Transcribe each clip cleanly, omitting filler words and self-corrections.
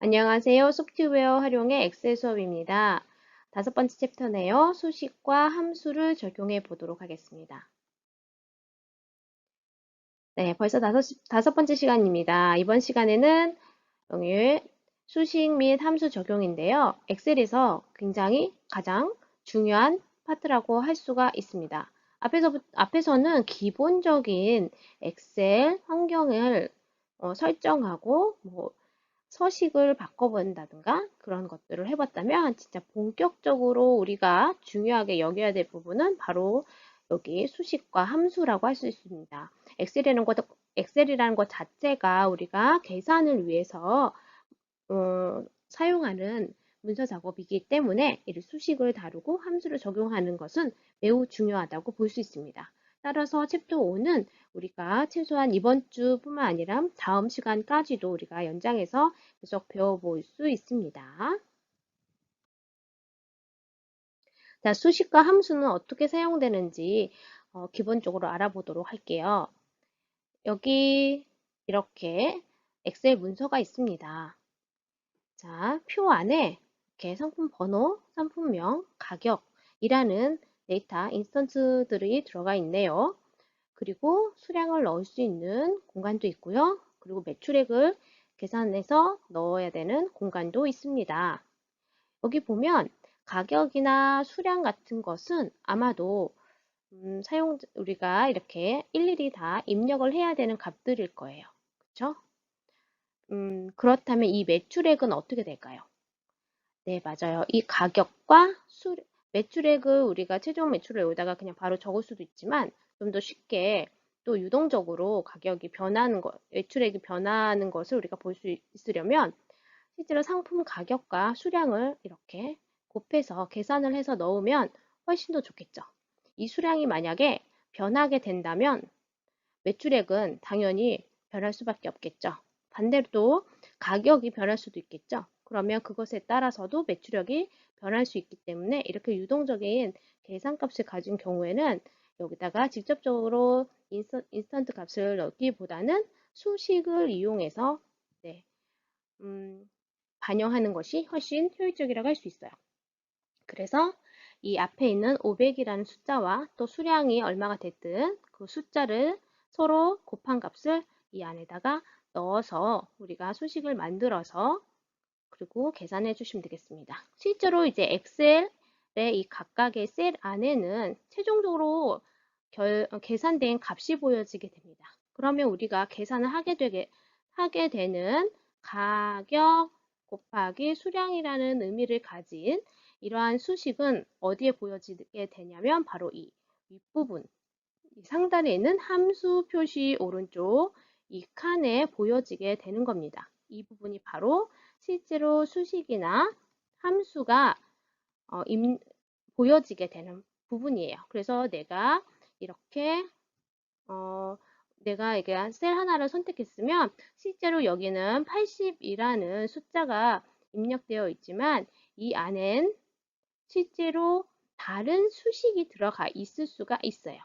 안녕하세요. 소프트웨어 활용의 엑셀 수업입니다. 다섯 번째 챕터네요. 수식과 함수를 적용해 보도록 하겠습니다. 네, 벌써 다섯 번째 시간입니다. 이번 시간에는 영유 수식 및 함수 적용인데요. 엑셀에서 굉장히 가장 중요한 파트라고 할 수가 있습니다. 앞에서는 기본적인 엑셀 환경을 설정하고 서식을 바꿔본다든가 그런 것들을 해봤다면 진짜 본격적으로 우리가 중요하게 여겨야 될 부분은 바로 여기 수식과 함수라고 할 수 있습니다. 엑셀이라는 것 자체가 우리가 계산을 위해서 사용하는 문서 작업이기 때문에 이 수식을 다루고 함수를 적용하는 것은 매우 중요하다고 볼 수 있습니다. 따라서 챕터 5는 우리가 최소한 이번 주뿐만 아니라 다음 시간까지도 우리가 연장해서 계속 배워볼 수 있습니다. 자, 수식과 함수는 어떻게 사용되는지 기본적으로 알아보도록 할게요. 여기 이렇게 엑셀 문서가 있습니다. 자, 표 안에 이렇게 상품 번호, 상품명, 가격이라는 데이터 인스턴트들이 들어가 있네요. 그리고 수량을 넣을 수 있는 공간도 있고요. 그리고 매출액을 계산해서 넣어야 되는 공간도 있습니다. 여기 보면 가격이나 수량 같은 것은 아마도 우리가 이렇게 일일이 다 입력을 해야 되는 값들일 거예요. 그렇죠? 그렇다면 이 매출액은 어떻게 될까요? 네, 맞아요. 이 가격과 매출액을 우리가 최종 매출을 여기다가 그냥 바로 적을 수도 있지만 좀 더 쉽게 또 유동적으로 가격이 변하는 것, 매출액이 변하는 것을 우리가 볼 수 있으려면 실제로 상품 가격과 수량을 이렇게 곱해서 계산을 해서 넣으면 훨씬 더 좋겠죠. 이 수량이 만약에 변하게 된다면 매출액은 당연히 변할 수밖에 없겠죠. 반대로 또 가격이 변할 수도 있겠죠. 그러면 그것에 따라서도 매출액이 변할 수 있기 때문에 이렇게 유동적인 계산값을 가진 경우에는 여기다가 직접적으로 인스턴트 값을 넣기보다는 수식을 이용해서 네, 반영하는 것이 훨씬 효율적이라고 할 수 있어요. 그래서 이 앞에 있는 500이라는 숫자와 또 수량이 얼마가 됐든 그 숫자를 서로 곱한 값을 이 안에다가 넣어서 우리가 수식을 만들어서 그리고 계산해 주시면 되겠습니다. 실제로 이제 엑셀의 이 각각의 셀 안에는 최종적으로 계산된 값이 보여지게 됩니다. 그러면 우리가 계산을 하게 되는 가격 곱하기 수량이라는 의미를 가진 이러한 수식은 어디에 보여지게 되냐면 바로 이 윗부분, 이 상단에 있는 함수 표시 오른쪽 이 칸에 보여지게 되는 겁니다. 이 부분이 바로 실제로 수식이나 함수가 보여지게 되는 부분이에요. 그래서 이렇게 어, 내가 이게 셀 하나를 선택했으면 실제로 여기는 80이라는 숫자가 입력되어 있지만 이 안엔 실제로 다른 수식이 들어가 있을 수가 있어요.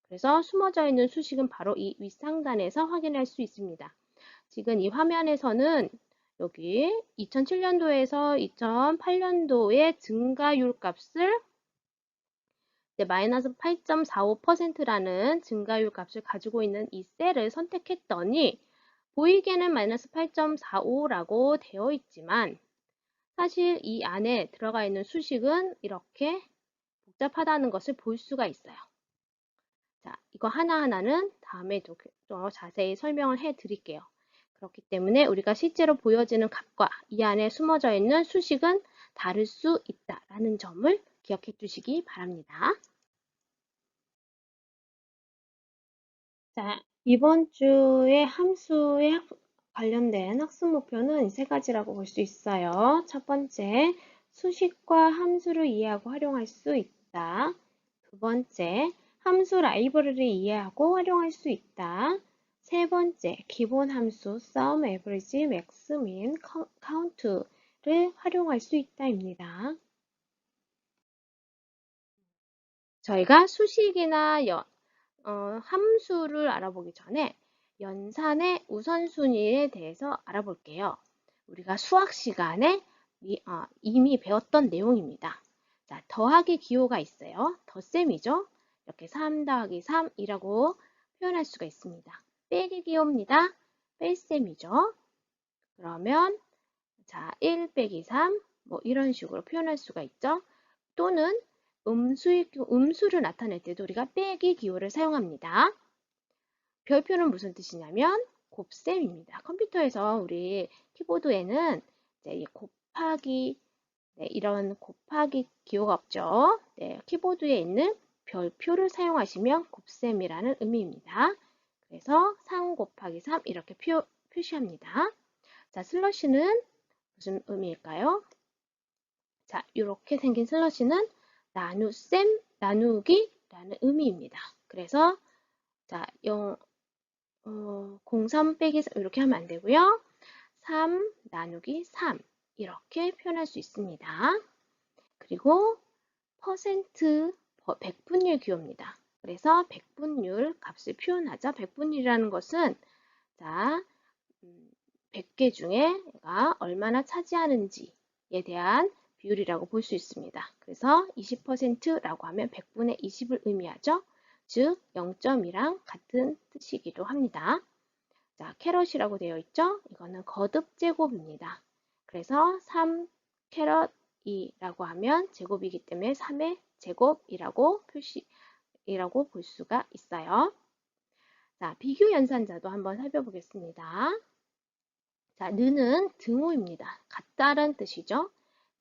그래서 숨어져 있는 수식은 바로 이 윗상단에서 확인할 수 있습니다. 지금 이 화면에서는 여기 2007년도에서 2008년도의 증가율 값을 마이너스 8.45%라는 증가율 값을 가지고 있는 이 셀을 선택했더니 보이게는 마이너스 8.45라고 되어 있지만 사실 이 안에 들어가 있는 수식은 이렇게 복잡하다는 것을 볼 수가 있어요. 자, 이거 하나하나는 다음에 더 자세히 설명을 해 드릴게요. 그렇기 때문에 우리가 실제로 보여지는 값과 이 안에 숨어져 있는 수식은 다를 수 있다라는 점을 기억해 주시기 바랍니다. 자, 이번 주에 함수에 관련된 학습 목표는 세 가지라고 볼 수 있어요. 첫 번째, 수식과 함수를 이해하고 활용할 수 있다. 두 번째, 함수 라이브러리를 이해하고 활용할 수 있다. 세 번째, 기본 함수 sum, average, max, min, count를 활용할 수 있다입니다. 저희가 수식이나 함수를 알아보기 전에 연산의 우선순위에 대해서 알아볼게요. 우리가 수학 시간에 이미 배웠던 내용입니다. 자, 더하기 기호가 있어요. 덧셈이죠. 이렇게 3 더하기 3이라고 표현할 수가 있습니다. 빼기 기호입니다. 뺄셈이죠. 그러면 자, 1 빼기 3, 뭐 이런 식으로 표현할 수가 있죠. 또는 음수를 나타낼 때도 우리가 빼기 기호를 사용합니다. 별표는 무슨 뜻이냐면 곱셈입니다. 컴퓨터에서 우리 키보드에는 이제 곱하기, 네, 이런 곱하기 기호가 없죠. 네, 키보드에 있는 별표를 사용하시면 곱셈이라는 의미입니다. 그래서 3 곱하기 3 이렇게 표시합니다. 자, 슬러시는 무슨 의미일까요? 자, 이렇게 생긴 슬러시는 나눗셈, 나누기라는 의미입니다. 그래서 자, 03 빼기 3 이렇게 하면 안 되고요. 3 나누기 3 이렇게 표현할 수 있습니다. 그리고 퍼센트, 백분율 기호입니다. 그래서 백분율 값을 표현하죠. 백분율이라는 것은 자, 100개 중에 얘가 얼마나 차지하는지에 대한 비율이라고 볼 수 있습니다. 그래서 20%라고 하면 100분의 20을 의미하죠. 즉 0.2랑 같은 뜻이기도 합니다. 자, 캐럿이라고 되어 있죠? 이거는 거듭 제곱입니다. 그래서 3 캐럿 2라고 하면 제곱이기 때문에 3의 제곱이라고 볼 수가 있어요. 자, 비교 연산자도 한번 살펴보겠습니다. 자, 는은 등호입니다. 같다는 뜻이죠.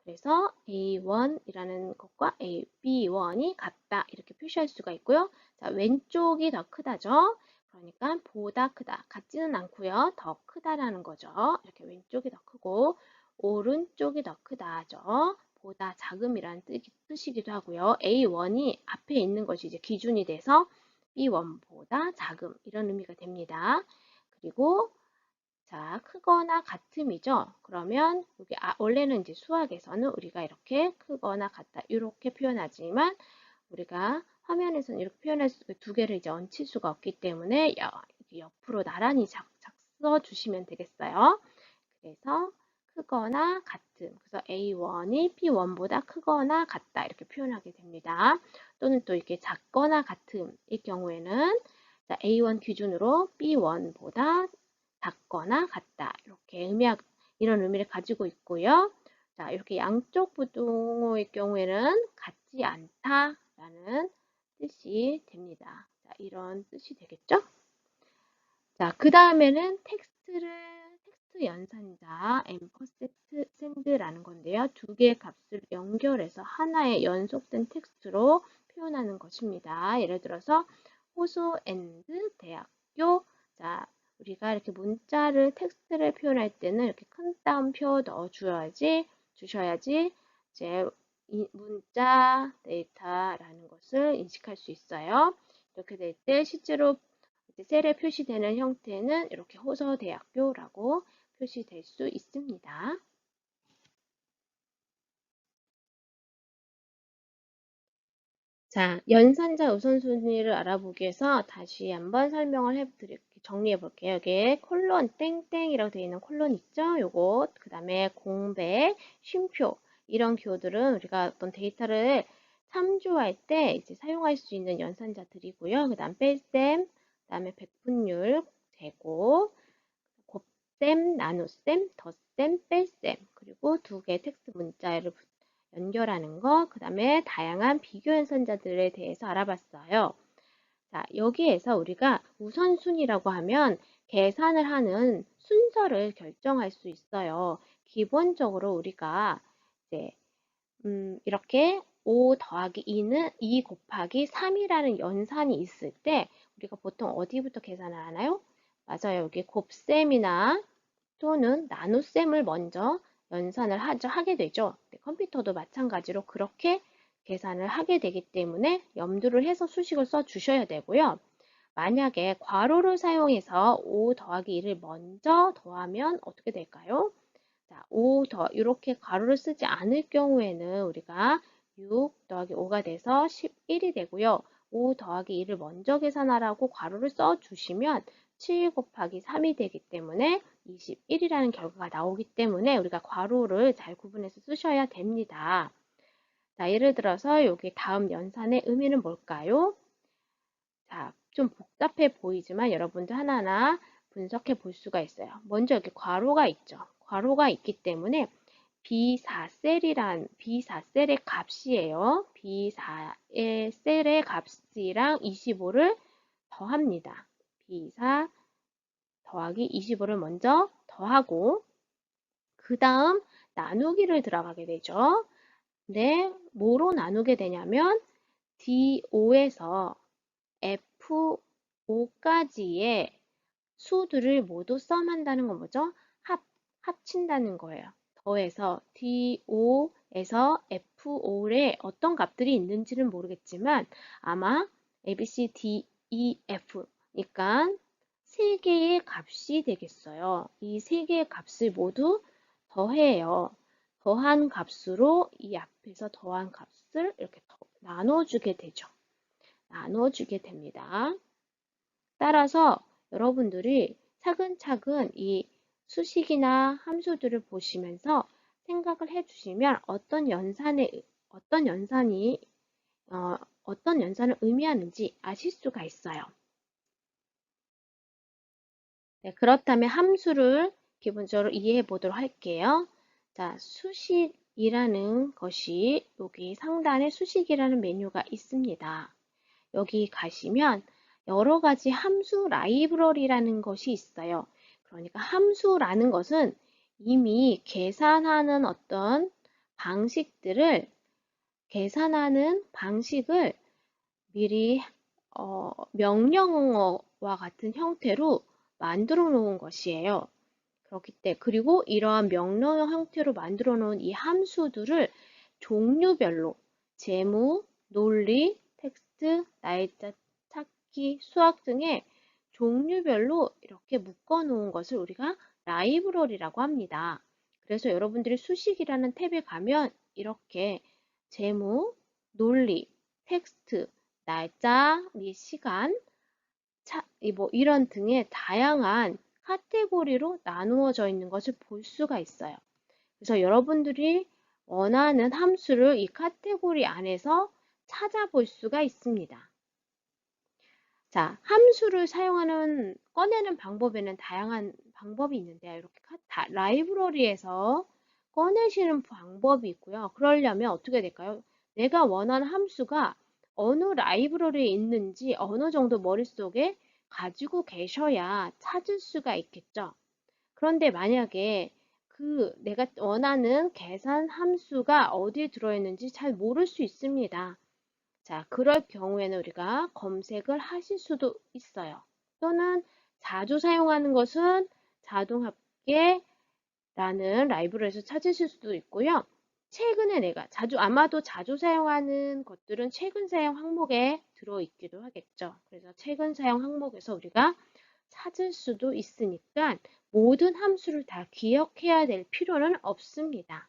그래서 A1이라는 것과 B1이 같다 이렇게 표시할 수가 있고요. 자, 왼쪽이 더 크다죠. 그러니까 보다 크다. 같지는 않고요. 더 크다라는 거죠. 이렇게 왼쪽이 더 크고 오른쪽이 더 크다죠. 보다 작음이라는 뜻이기도 하고요. A1이 앞에 있는 것이 이제 기준이 돼서 B1보다 작음 이런 의미가 됩니다. 그리고 자, 크거나 같음이죠. 그러면 여기 원래는 이제 수학에서는 우리가 이렇게 크거나 같다 이렇게 표현하지만 우리가 화면에서는 이렇게 표현할 두 개를 이제 얹힐 수가 없기 때문에 옆으로 나란히 써 주시면 되겠어요. 그래서 크거나 같음. 그래서 A1이 B1보다 크거나 같다 이렇게 표현하게 됩니다. 또는 또 이렇게 작거나 같음일 경우에는 자, A1 기준으로 B1보다 작거나 같다 이렇게 이런 의미를 가지고 있고요. 자, 이렇게 양쪽 부동호의 경우에는 같지 않다라는 뜻이 됩니다. 자, 이런 뜻이 되겠죠? 자, 그 다음에는 텍스트 연산자 앰퍼센드라는 건데요. 두 개의 값을 연결해서 하나의 연속된 텍스트로 표현하는 것입니다. 예를 들어서 호소 앤드 대학교. 자, 우리가 이렇게 문자를 텍스트를 표현할 때는 이렇게 큰 따옴표 넣어 주셔야지 이제 이 문자 데이터라는 것을 인식할 수 있어요. 이렇게 될 때 실제로 셀에 표시되는 형태는 이렇게 호서대학교라고 표시될 수 있습니다. 자, 연산자 우선순위를 알아보기 위해서 다시 한번 설명을 정리해 볼게요. 여기에 콜론 땡땡이라고 되어 있는 콜론 있죠? 요거 그 다음에 공배, 쉼표 이런 기호들은 우리가 어떤 데이터를 참조할 때 이제 사용할 수 있는 연산자들이고요. 그 다음 뺄셈, 그 다음에 백분율, 제곱, 곱셈, 나눗셈, 덧셈, 뺄셈 그리고 두 개의 텍스트 문자를 연결하는 거, 그 다음에 다양한 비교 연산자들에 대해서 알아봤어요. 자, 여기에서 우리가 우선순위라고 하면 계산을 하는 순서를 결정할 수 있어요. 기본적으로 우리가 이제 이렇게 5 더하기 2는 2 곱하기 3이라는 연산이 있을 때 우리가 보통 어디부터 계산을 하나요? 맞아요. 여기 곱셈이나 또는 나눗셈을 먼저 연산을 하게 되죠. 컴퓨터도 마찬가지로 그렇게 계산을 하게 되기 때문에 염두를 해서 수식을 써 주셔야 되고요. 만약에 괄호를 사용해서 5 더하기 2를 먼저 더하면 어떻게 될까요? 자, 5 이렇게 괄호를 쓰지 않을 경우에는 우리가 6 더하기 5가 돼서 11이 되고요. 5 더하기 2를 먼저 계산하라고 괄호를 써 주시면 7 곱하기 3이 되기 때문에 21이라는 결과가 나오기 때문에 우리가 괄호를 잘 구분해서 쓰셔야 됩니다. 자, 예를 들어서 여기 다음 연산의 의미는 뭘까요? 자, 좀 복잡해 보이지만 여러분들 하나하나 분석해 볼 수가 있어요. 먼저 여기 괄호가 있죠. 괄호가 있기 때문에 B4셀의 값이에요. B4의 셀의 값이랑 25를 더합니다. B4 더하기 25를 먼저 더하고 그 다음 나누기를 들어가게 되죠. 근데 뭐로 나누게 되냐면 D5에서 F5까지의 수들을 모두 썸한다는 건 뭐죠? 합친다는 거예요. 더해서 D5에서 F5에 어떤 값들이 있는지는 모르겠지만 아마 A, B, C, D, E, F니까 세 개의 값이 되겠어요. 이 세 개의 값을 모두 더해요. 더한 값으로 이 앞에서 더한 값을 이렇게 나눠주게 되죠. 나눠주게 됩니다. 따라서 여러분들이 차근차근 이 수식이나 함수들을 보시면서 생각을 해주시면 어떤 연산이 어떤 연산을 의미하는지 아실 수가 있어요. 네, 그렇다면 함수를 기본적으로 이해해 보도록 할게요. 자, 수식이라는 것이 여기 상단에 수식이라는 메뉴가 있습니다. 여기 가시면 여러 가지 함수 라이브러리라는 것이 있어요. 그러니까 함수라는 것은 이미 계산하는 어떤 계산하는 방식을 미리 명령어와 같은 형태로 만들어 놓은 것이에요. 그리고 이러한 명령어 형태로 만들어 놓은 이 함수들을 종류별로 재무, 논리, 텍스트, 날짜, 찾기, 수학 등의 종류별로 이렇게 묶어 놓은 것을 우리가 라이브러리라고 합니다. 그래서 여러분들이 수식이라는 탭에 가면 이렇게 재무, 논리, 텍스트, 날짜 및 시간, 이런 등의 다양한 카테고리로 나누어져 있는 것을 볼 수가 있어요. 그래서 여러분들이 원하는 함수를 이 카테고리 안에서 찾아볼 수가 있습니다. 자, 함수를 꺼내는 방법에는 다양한 방법이 있는데요. 이렇게 라이브러리에서 꺼내시는 방법이 있고요. 그러려면 어떻게 될까요? 내가 원하는 함수가 어느 라이브러리에 있는지 어느 정도 머릿속에 가지고 계셔야 찾을 수가 있겠죠. 그런데 만약에 내가 원하는 계산 함수가 어디에 들어있는지 잘 모를 수 있습니다. 자, 그럴 경우에는 우리가 검색을 하실 수도 있어요. 또는 자주 사용하는 것은 자동합계라는 라이브러리에서 찾으실 수도 있고요. 최근에 아마도 자주 사용하는 것들은 최근 사용 항목에 들어있기도 하겠죠. 그래서 최근 사용 항목에서 우리가 찾을 수도 있으니까 모든 함수를 다 기억해야 될 필요는 없습니다.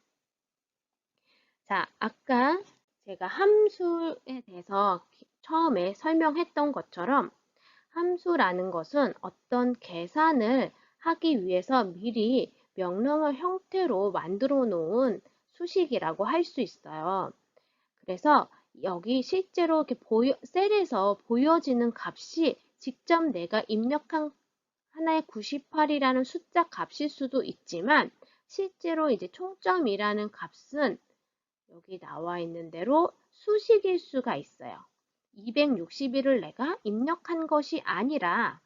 자, 아까 제가 함수에 대해서 처음에 설명했던 것처럼 함수라는 것은 어떤 계산을 하기 위해서 미리 명령어 형태로 만들어 놓은 수식이라고 할 수 있어요. 그래서 여기 실제로 이렇게 셀에서 보여지는 값이 직접 내가 입력한 하나의 98이라는 숫자 값일 수도 있지만 실제로 이제 총점이라는 값은 여기 나와 있는 대로 수식일 수가 있어요. 261을 내가 입력한 것이 아니라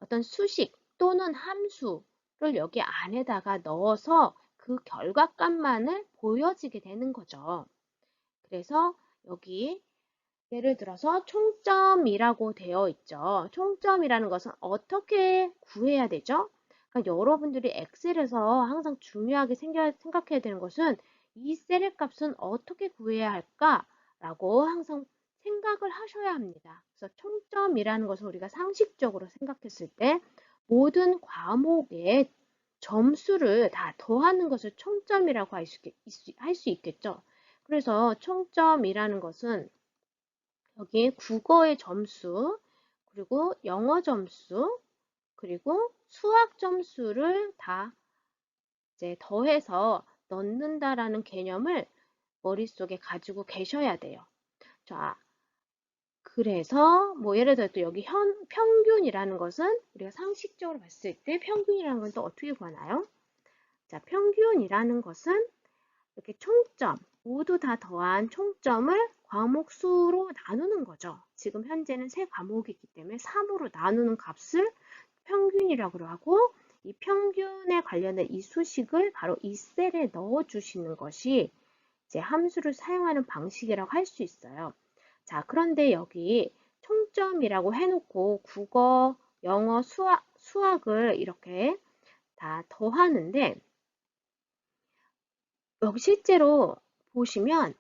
어떤 수식 또는 함수를 여기 안에다가 넣어서 그 결과값만을 보여지게 되는 거죠. 그래서 여기 예를 들어서 총점이라고 되어 있죠. 총점이라는 것은 어떻게 구해야 되죠? 그러니까 여러분들이 엑셀에서 항상 중요하게 생각해야 되는 것은 이 셀의 값은 어떻게 구해야 할까라고 항상 생각을 하셔야 합니다. 그래서 총점이라는 것은 우리가 상식적으로 생각했을 때 모든 과목의 점수를 다 더하는 것을 총점이라고 할 수 있겠죠. 그래서 총점이라는 것은 여기 국어의 점수, 그리고 영어 점수, 그리고 수학 점수를 다 이제 더해서 넣는다라는 개념을 머릿속에 가지고 계셔야 돼요. 자, 그래서 뭐 예를 들어 또 여기 평균이라는 것은 우리가 상식적으로 봤을 때 평균이라는 건 또 어떻게 구하나요? 자, 평균이라는 것은 이렇게 총점, 모두 다 더한 총점을 과목 수로 나누는 거죠. 지금 현재는 세 과목이기 때문에 3으로 나누는 값을 평균이라고 하고, 이 평균에 관련된 이 수식을 바로 이 셀에 넣어 주시는 것이 이제 함수를 사용하는 방식이라고 할 수 있어요. 자, 그런데 여기 총점이라고 해놓고 국어, 영어, 수학을 이렇게 다 더하는데, 여기 실제로 보시면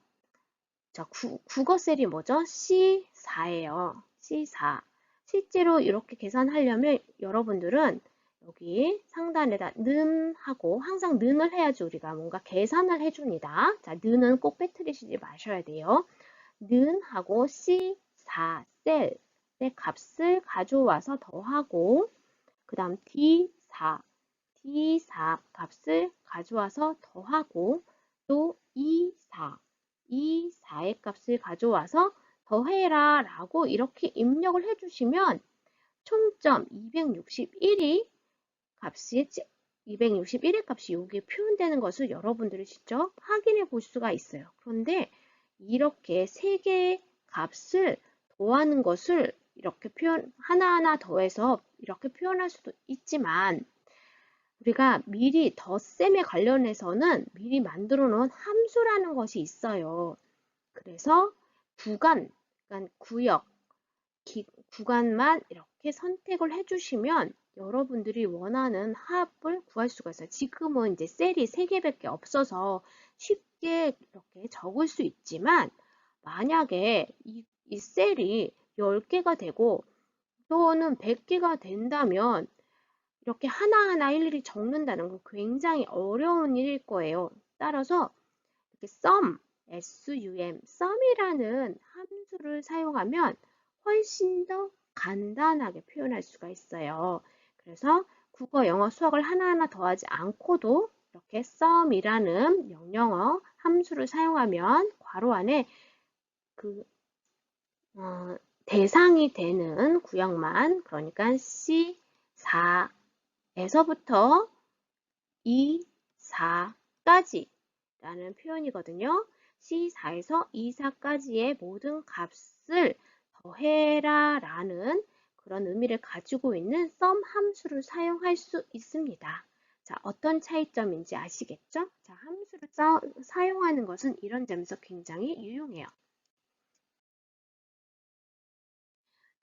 자, 국어 셀이 뭐죠? C4예요. C4. 실제로 이렇게 계산하려면 여러분들은 여기 상단에다 는 하고 항상 는을 해야지 우리가 뭔가 계산을 해줍니다. 자, 는은 꼭 빼뜨리시지 마셔야 돼요. 는 하고 C4 셀의 값을 가져와서 더하고 그 다음 D4 값을 가져와서 더하고 또 E4의 값을 가져와서 더해라 라고 이렇게 입력을 해주시면 총점 261이 값이 261의 값이 여기에 표현되는 것을 여러분들이 직접 확인해 볼 수가 있어요. 그런데 이렇게 세 개의 값을 더하는 것을 이렇게 하나하나 더해서 이렇게 표현할 수도 있지만 우리가 미리 덧셈에 관련해서는 미리 만들어 놓은 함수라는 것이 있어요. 그래서 구간, 그러니까 구역, 구간만 이렇게 선택을 해주시면 여러분들이 원하는 합을 구할 수가 있어요. 지금은 이제 셀이 3개밖에 없어서 쉽게 이렇게 적을 수 있지만 만약에 이 셀이 10개가 되고 또는 100개가 된다면 이렇게 하나하나 일일이 적는다는 건 굉장히 어려운 일일 거예요. 따라서 이렇게 sum이라는 함수를 사용하면 훨씬 더 간단하게 표현할 수가 있어요. 그래서 국어, 영어, 수학을 하나하나 더하지 않고도 이렇게 sum이라는 명령어 함수를 사용하면 괄호 안에 그 대상이 되는 구역만, 그러니까 C4에서부터 2, 4까지 라는 표현이거든요. C4에서 2, 4까지의 모든 값을 더해라 라는 그런 의미를 가지고 있는 sum 함수를 사용할 수 있습니다. 자, 어떤 차이점인지 아시겠죠? 자, 함수를 사용하는 것은 이런 점에서 굉장히 유용해요.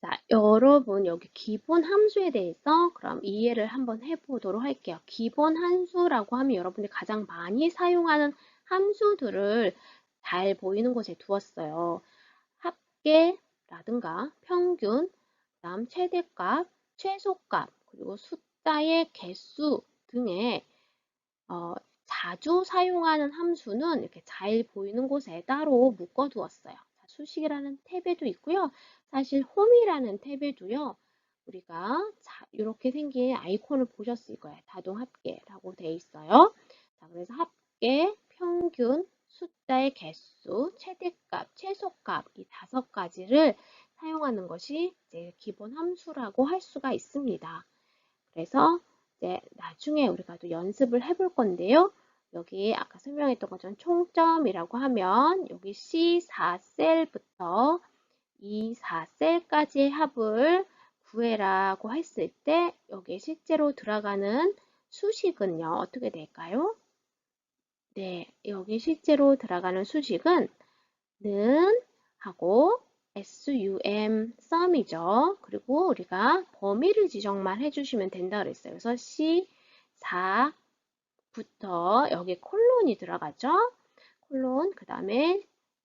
자, 여러분 여기 기본 함수에 대해서 그럼 이해를 한번 해보도록 할게요. 기본 함수라고 하면 여러분들이 가장 많이 사용하는 함수들을 잘 보이는 곳에 두었어요. 합계라든가 평균, 그다음 최대값, 최소값, 그리고 숫자의 개수 등의 자주 사용하는 함수는 이렇게 잘 보이는 곳에 따로 묶어 두었어요. 수식이라는 탭에도 있고요. 사실 홈이라는 탭에도요. 우리가 이렇게 생긴 아이콘을 보셨을 거예요. 다동 합계라고 되어 있어요. 자, 그래서 합계, 평균, 숫자의 개수, 최대값, 최소값 이 5가지를 사용하는 것이 이제 기본 함수라고 할 수가 있습니다. 그래서 이제 나중에 우리가 또 연습을 해볼 건데요. 여기 아까 설명했던 것처럼 총점이라고 하면 여기 C4셀부터 E4셀까지의 합을 구해라고 했을 때 여기 실제로 들어가는 수식은요. 어떻게 될까요? 네, 여기 실제로 들어가는 수식은 는 하고 sum이죠. 그리고 우리가 범위를 지정만 해주시면 된다 그랬어요. 그래서 C4부터 여기 콜론이 들어가죠. 콜론, 그 다음에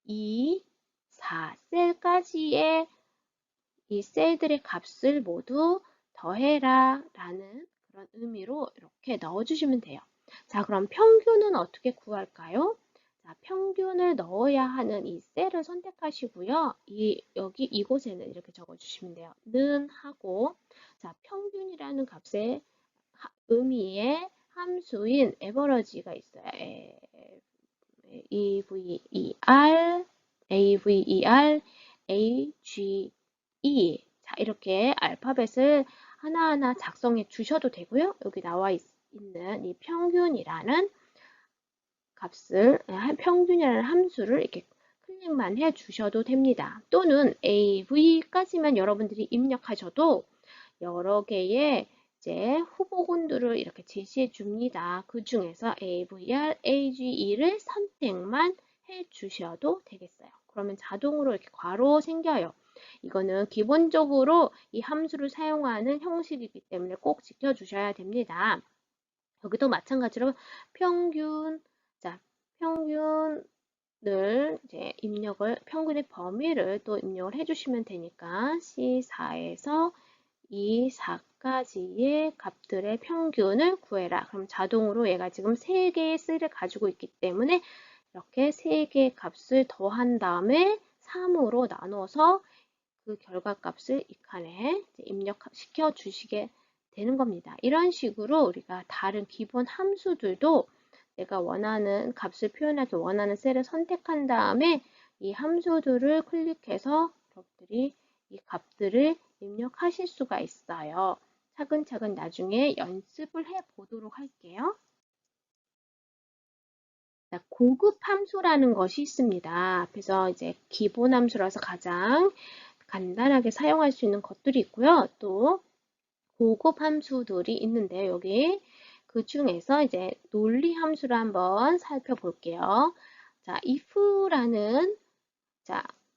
2, 4셀까지의 이 셀들의 값을 모두 더해라 라는 그런 의미로 이렇게 넣어주시면 돼요. 자, 그럼 평균은 어떻게 구할까요? 자, 평균을 넣어야 하는 이 셀을 선택하시고요. 여기 이곳에는 이렇게 적어주시면 돼요. 는 하고, 자, 평균이라는 값의 의미의 함수인 average가 있어요. AVER, AGE. 자, 이렇게 알파벳을 하나하나 작성해 주셔도 되고요. 여기 나와 있는 이 평균이라는 평균이라는 함수를 이렇게 클릭만 해 주셔도 됩니다. 또는 AV까지만 여러분들이 입력하셔도 여러 개의 이제 후보군들을 이렇게 제시해 줍니다. 그 중에서 AVR, AGE를 선택만 해 주셔도 되겠어요. 그러면 자동으로 이렇게 괄호 생겨요. 이거는 기본적으로 이 함수를 사용하는 형식이기 때문에 꼭 지켜주셔야 됩니다. 여기도 마찬가지로 평균, 자, 평균을 이제 평균의 범위를 또 입력을 해주시면 되니까 C4에서 이 4까지의 값들의 평균을 구해라. 그럼 자동으로 얘가 지금 3개의 셀을 가지고 있기 때문에 이렇게 3개의 값을 더한 다음에 3으로 나눠서 그 결과값을 이 칸에 입력시켜 주시게 되는 겁니다. 이런 식으로 우리가 다른 기본 함수들도 내가 원하는 값을 표현하기 원하는 셀을 선택한 다음에 이 함수들을 클릭해서 여러분들이 이 값들을 입력하실 수가 있어요. 차근차근 나중에 연습을 해 보도록 할게요. 자, 고급 함수라는 것이 있습니다. 그래서 이제 기본 함수라서 가장 간단하게 사용할 수 있는 것들이 있고요. 또 고급 함수들이 있는데 여기 그 중에서 이제 논리 함수를 한번 살펴볼게요. 자, if라는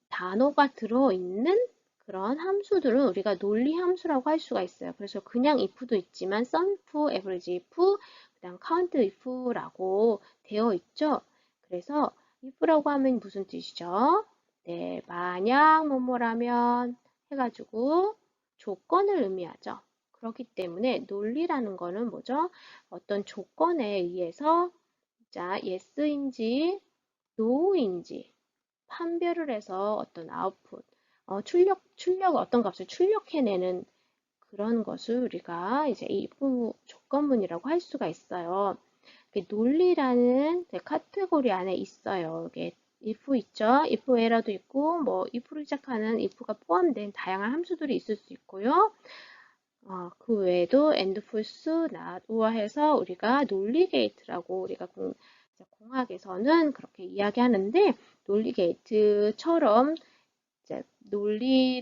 단어가 들어있는 그런 함수들은 우리가 논리 함수라고 할 수가 있어요. 그래서 그냥 if도 있지만 sum if, average if, 그다음 count if라고 되어 있죠. 그래서 if라고 하면 무슨 뜻이죠? 네, 만약 뭐뭐라면 해가지고 조건을 의미하죠. 그렇기 때문에 논리라는 거는 뭐죠? 어떤 조건에 의해서 자, yes인지 no인지 판별을 해서 어떤 아웃풋, 출력 어떤 값을 출력해내는 그런 것을 우리가 이제 if 조건문이라고 할 수가 있어요. 논리라는 카테고리 안에 있어요. 이게 if 있죠? if where도 있고, 뭐 if로 시작하는 if가 포함된 다양한 함수들이 있을 수 있고요. 그 외에도 and, false, not, or 해서 우리가 논리 게이트라고 우리가 공학에서는 그렇게 이야기하는데 논리 게이트처럼 이제 논리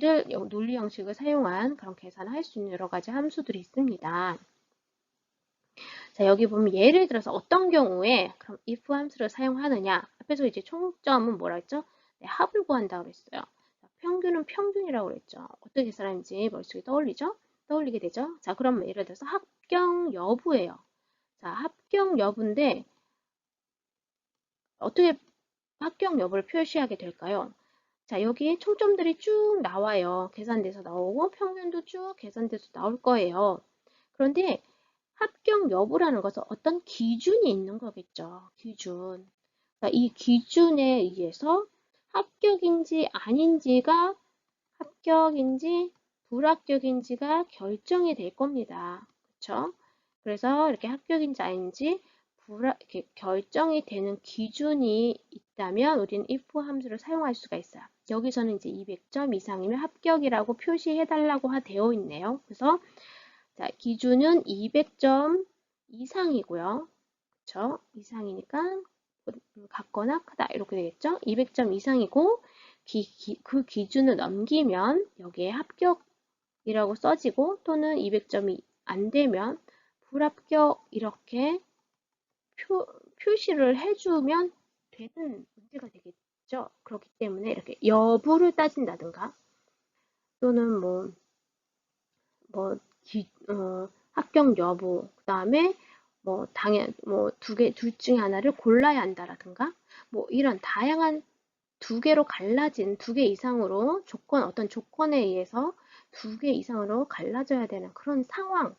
형식을 사용한 그런 계산을 할 수 있는 여러 가지 함수들이 있습니다. 자, 여기 보면 예를 들어서 어떤 경우에 그럼 if 함수를 사용하느냐. 앞에서 이제 총점은 뭐라 했죠? 네, 합을 구한다고 그랬어요. 평균은 평균이라고 그랬죠. 어떻게 계산하는지 머릿속에 떠올리게 되죠. 자, 그럼 예를 들어서 합격 여부예요. 자, 합격 여부인데 어떻게 합격 여부를 표시하게 될까요? 자, 여기 총점들이 쭉 나와요. 계산돼서 나오고 평균도 쭉 계산돼서 나올 거예요. 그런데 합격 여부라는 것은 어떤 기준이 있는 거겠죠. 기준. 이 기준에 의해서 합격인지 아닌지가 합격인지 불합격인지가 결정이 될 겁니다. 그렇죠? 그래서 이렇게 합격인지 아닌지 이렇게 결정이 되는 기준이 있다면 우리는 if 함수를 사용할 수가 있어요. 여기서는 이제 200점 이상이면 합격이라고 표시해 달라고 되어 있네요. 그래서 자, 기준은 200점 이상이고요. 그렇죠? 이상이니까 같거나 크다 이렇게 되겠죠? 200점 이상이고 그 기준을 넘기면 여기에 합격이라고 써지고 또는 200점이 안 되면 불합격 이렇게 표시를 해주면 되는 문제가 되겠죠. 그렇기 때문에 이렇게 여부를 따진다든가 또는 합격 여부, 그 다음에 둘 중에 하나를 골라야 한다라든가 이런 다양한 두 개로 갈라진 두 개 이상으로 어떤 조건에 의해서 두 개 이상으로 갈라져야 되는 그런 상황을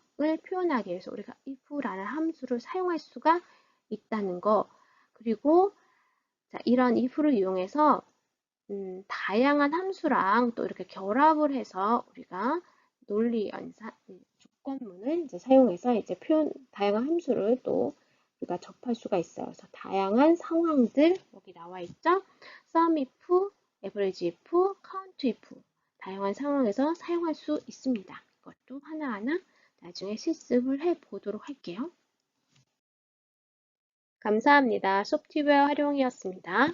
표현하기 위해서 우리가 if라는 함수를 사용할 수가 있다는 거. 그리고 자, 이런 if를 이용해서 다양한 함수랑 또 이렇게 결합을 해서 우리가 논리 연산 조건문을 이제 사용해서 이제 다양한 함수를 또 우리가 접할 수가 있어요. 그래서 다양한 상황들 여기 나와 있죠. sum if, average if, count if 다양한 상황에서 사용할 수 있습니다. 이것도 하나하나 나중에 실습을 해 보도록 할게요. 감사합니다. 소프트웨어 활용이었습니다.